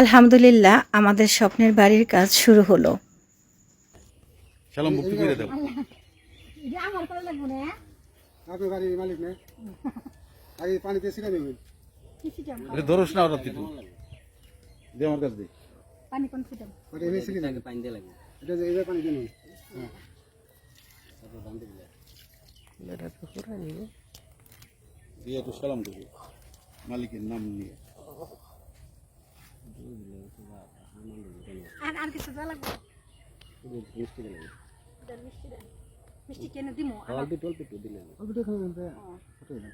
আলহামদুলিল্লাহ আমাদের স্বপ্নের বাড়ির কাজ শুরু হলো। সালাম মুক্তি করে দাও। যে আমার করে লাগবো না আপনি বাড়ির মালিক না আগে পানিতে ছিটা দেবেন কিছিটা এটা ধরস না ওরা দিতে দে আমার কাছে দে। পানি কোন ছিটা ওটা এনে ছিলি না পানি দিয়ে লাগবে এটা যে এইভাবে পানি দেন হ্যাঁ এটা তো পুরো নিব দিয়ে একটু সালাম দেবে মালিকের নাম নিয়ে। আর আর কিছু যা লাগবে মিষ্টি দেন মিষ্টি কেনে দিমু অল্প একটু দিলেন অল্প একটু খাবেন তো ওটা দেন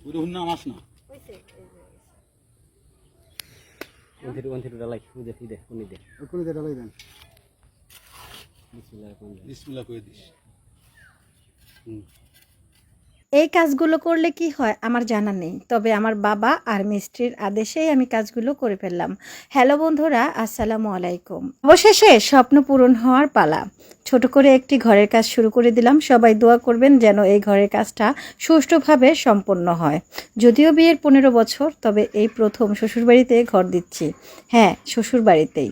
ওই হুন্না মাস না হইছে ওন্থির ডালাই খুদে ফিদে কোনি দে কোনি দে ডালাই দেন বিসমিল্লাহ কই দিস। এই কাজগুলো করলে কি হয় আমার জানা নেই, তবে আমার বাবা আর মিস্ত্রির আদেশেই আমি কাজগুলো করে ফেললাম। হ্যালো বন্ধুরা, আসসালামু আলাইকুম। অবশেষে স্বপ্ন পূরণ হওয়ার পালা। ছোট করে একটি ঘরের কাজ শুরু করে দিলাম। সবাই দোয়া করবেন যেন এই ঘরের কাজটা সুষ্ঠুভাবে সম্পন্ন হয়। যদিও বিয়ের 15 বছর, তবে এই প্রথম শ্বশুরবাড়িতে ঘর দিচ্ছি। হ্যাঁ, শ্বশুরবাড়িতেই।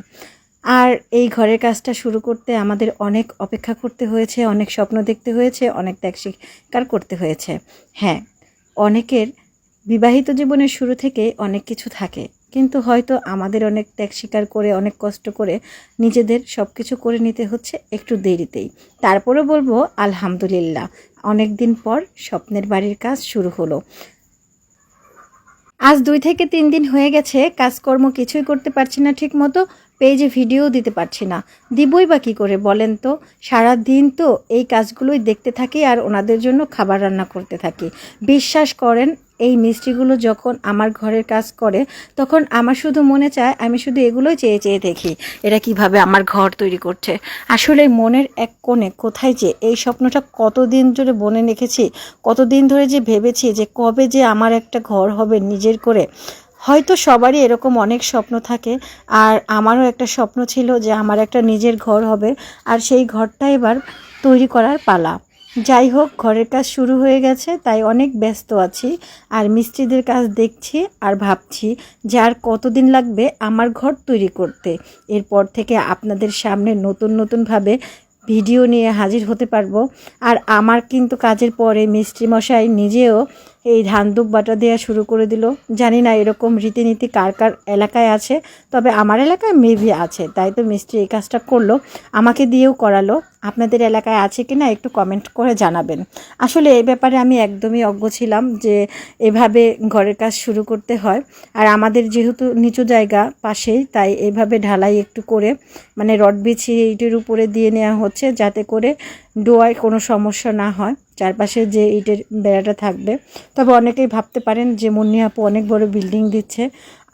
আর এই ঘরের কাজটা শুরু করতে আমাদের অনেক অপেক্ষা করতে হয়েছে, অনেক স্বপ্ন দেখতে হয়েছে, অনেক ত্যাগ স্বীকার করতে হয়েছে। হ্যাঁ, অনেকের বিবাহিত জীবনের শুরু থেকে অনেক কিছু থাকে, কিন্তু হয়তো আমাদের অনেক ত্যাগ স্বীকার করে, অনেক কষ্ট করে নিজেদের সব কিছু করে নিতে হচ্ছে একটু দেরিতেই। তারপরে বলবো আলহামদুলিল্লাহ, অনেক দিন পর স্বপ্নের বাড়ির কাজ শুরু হলো। আজ 2 থেকে 3 দিন হয়ে গেছে কাজকর্ম কিছুই করতে পারছি না ঠিক মতো, পেজে ভিডিও দিতে পারছি না। দিবই বা কী করে বলেন তো? সারা দিন তো এই কাজগুলোই দেখতে থাকি আর ওনাদের জন্য খাবার রান্না করতে থাকি। বিশ্বাস করেন, এই মিস্ত্রিগুলো যখন আমার ঘরের কাজ করে তখন আমার শুধু মনে চায় আমি শুধু এগুলোই চেয়ে চেয়ে দেখি এরা কিভাবে আমার ঘর তৈরি করছে। আসলে মনের এক কোণে কোথায় যে এই স্বপ্নটা কতদিন ধরে বনে রেখেছি, কতদিন ধরে যে ভেবেছি যে কবে যে আমার একটা ঘর হবে নিজের করে। হয়তো সবারই এরকম অনেক স্বপ্ন থাকে, আর আমারও একটা স্বপ্ন ছিল যে আমার একটা নিজের ঘর হবে, আর সেই ঘরটা এবার তৈরি করার পালা। যাই হোক, ঘরের কাজ শুরু হয়ে গেছে, তাই অনেক ব্যস্ত আছি। আর মিস্ত্রিদের কাজ দেখছি আর ভাবছি যে আর কতদিন লাগবে আমার ঘর তৈরি করতে। এরপর থেকে আপনাদের সামনে নতুনভাবে ভিডিও নিয়ে হাজির হতে পারবো। আর আমার কিন্তু কাজের পরে মিস্ত্রি মশাই নিজেও এই ধান দুপ বাটা দেওয়া শুরু করে দিল। জানি না এরকম রীতিনীতি কার কার এলাকায় আছে, তবে আমার এলাকায় মেবি আছে, তাই তো মিস্ত্রি এই কাজটা করলো, আমাকে দিয়েও করালো। আপনাদের এলাকায় আছে কি না একটু কমেন্ট করে জানাবেন। আসলে এই ব্যাপারে আমি একদমই অজ্ঞ ছিলাম যে এভাবে ঘরের কাজ শুরু করতে হয়। আর আমাদের যেহেতু নিচু জায়গা পাশেই, তাই এইভাবে ঢালাই একটু করে মানে রড বিছিয়ে ইটের উপরে দিয়ে নেওয়া হচ্ছে, যাতে করে ডোয়ায় কোনো সমস্যা না হয়, চারপাশে যে ইটের বেড়াটা থাকবে। তবে অনেকেই ভাবতে পারেন যে মুন্নি আপু অনেক বড় বিল্ডিং দিচ্ছে।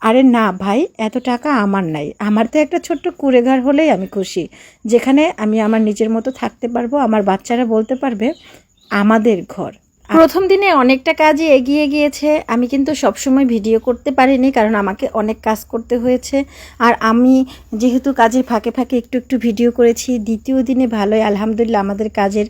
আরে না ভাই, এত টাকা আমার নাই। আমার তো একটা ছোট্ট কুঁড়েঘর হলেই আমি খুশি, যেখানে আমি আমার নিজের মতো থাকতে পারবো, আমার বাচ্চারা বলতে পারবে আমাদের ঘর। প্রথম দিনে অনেকটা কাজই এগিয়ে গিয়েছে। আমি কিন্তু সবসময় ভিডিও করতে পারিনি, কারণ আমাকে অনেক কাজ করতে হয়েছে। আর আমি যেহেতু কাজের ফাঁকে ফাঁকে একটু ভিডিও করেছি, দ্বিতীয় দিনে ভালোই আলহামদুলিল্লাহ আমাদের কাজের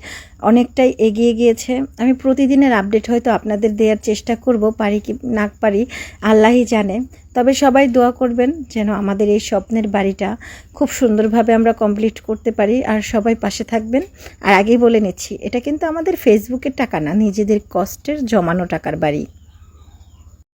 অনেকটাই এগিয়ে গিয়েছে। আমি প্রতিদিনের আপডেট হয়তো আপনাদের দেওয়ার চেষ্টা করব, পারি কি না পারি আল্লাহই জানে। তবে সবাই দোয়া করবেন যেন আমাদের এই স্বপ্নের বাড়িটা খুব সুন্দরভাবে আমরা কমপ্লিট করতে পারি, আর সবাই পাশে থাকবেন। আর আগেই বলে নিচ্ছি, এটা কিন্তু আমাদের ফেসবুকের টাকা না, নিজেদের কষ্টের জমানো টাকার বাড়ি।